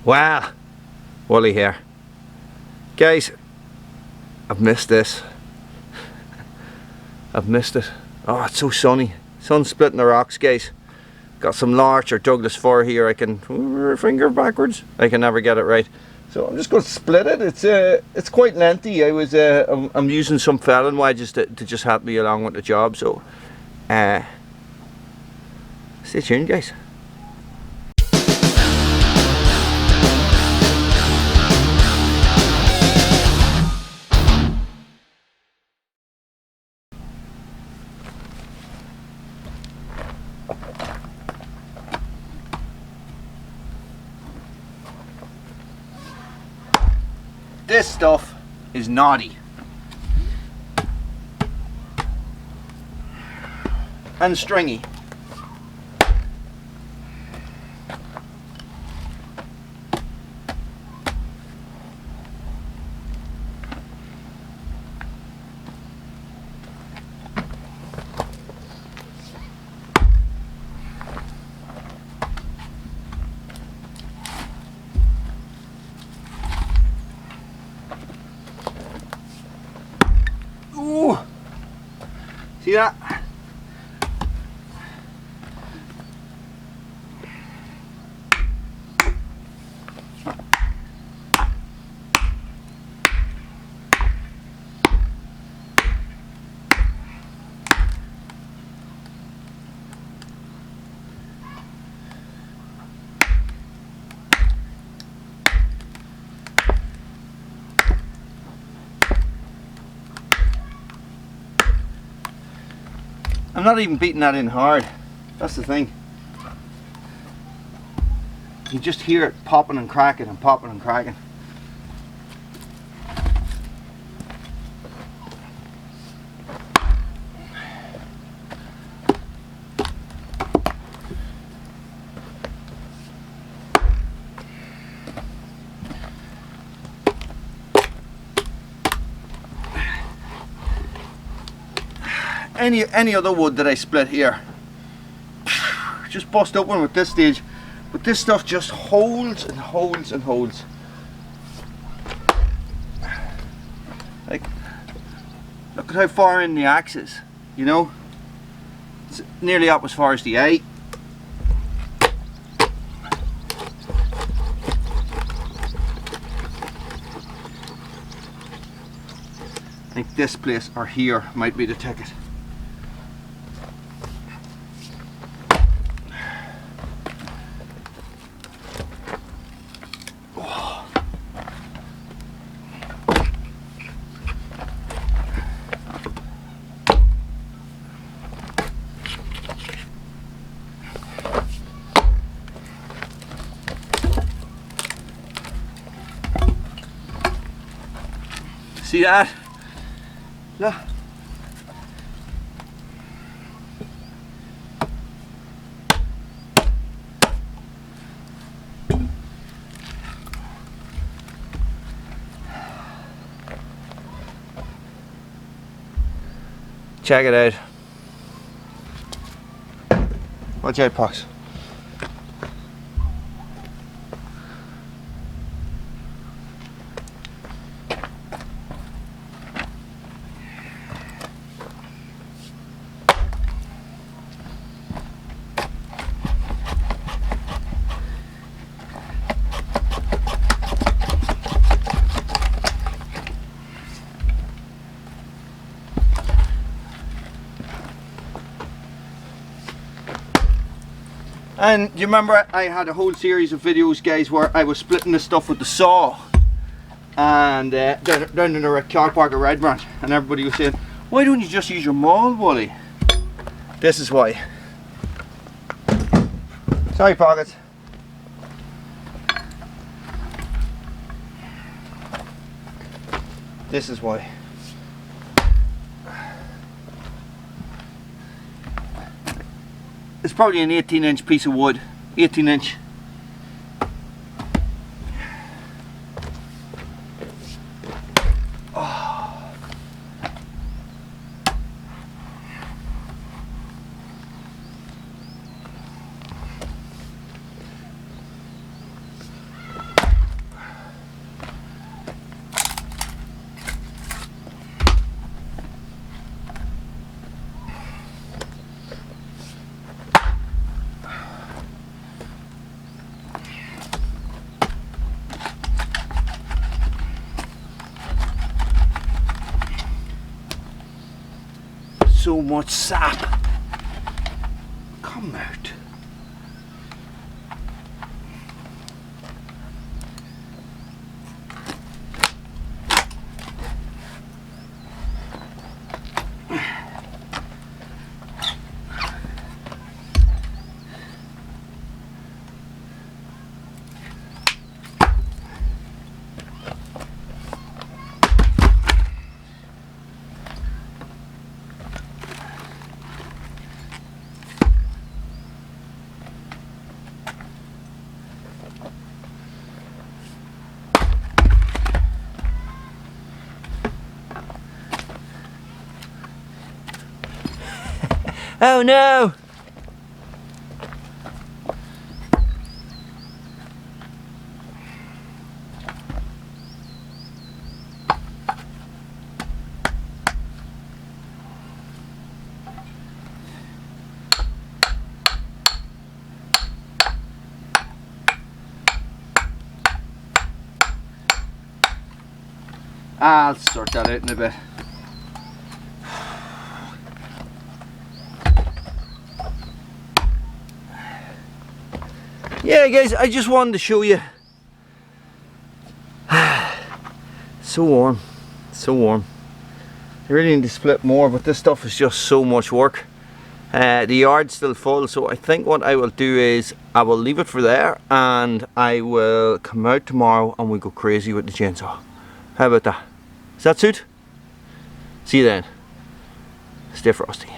Wow, woolly hair. Guys, I've missed this. I've missed it. Oh, it's so sunny. Sun's splitting the rocks, guys. Got some Larch or Douglas fir here. I can finger backwards. I can never get it right. So I'm just going to split it. It's quite lengthy. I'm using some felling wedges to just help me along with the job. So stay tuned, guys. This stuff is naughty and stringy. Ooh, see that? I'm not even beating that in hard. That's the thing. You just hear it popping and cracking and popping and cracking. Any other wood that I split here just bust open with this stage, but this stuff just holds and holds and holds. Like, look at how far in the axe is, you know, it's nearly up as far as the eye. I think this place or here might be the ticket. See that? Look. Check it out. Watch out, Pox. And you remember I had a whole series of videos, guys, where I was splitting the stuff with the saw and down in the car park at Red Branch, and everybody was saying, why don't you just use your maul, Wooly? This is why. Sorry, Pockets. This is why. It's probably an 18-inch piece of wood, 18-inch. Oh. so much sap. Come out. Oh no! I'll sort that out in a bit. Yeah guys, I just wanted to show you. So warm, so warm. I really need to split more, but this stuff is just so much work. The yard's still full, so I think what I will do is I will leave it for there, and I will come out tomorrow and we'll go crazy with the chainsaw. How about that? Does that suit? See you then. Stay frosty.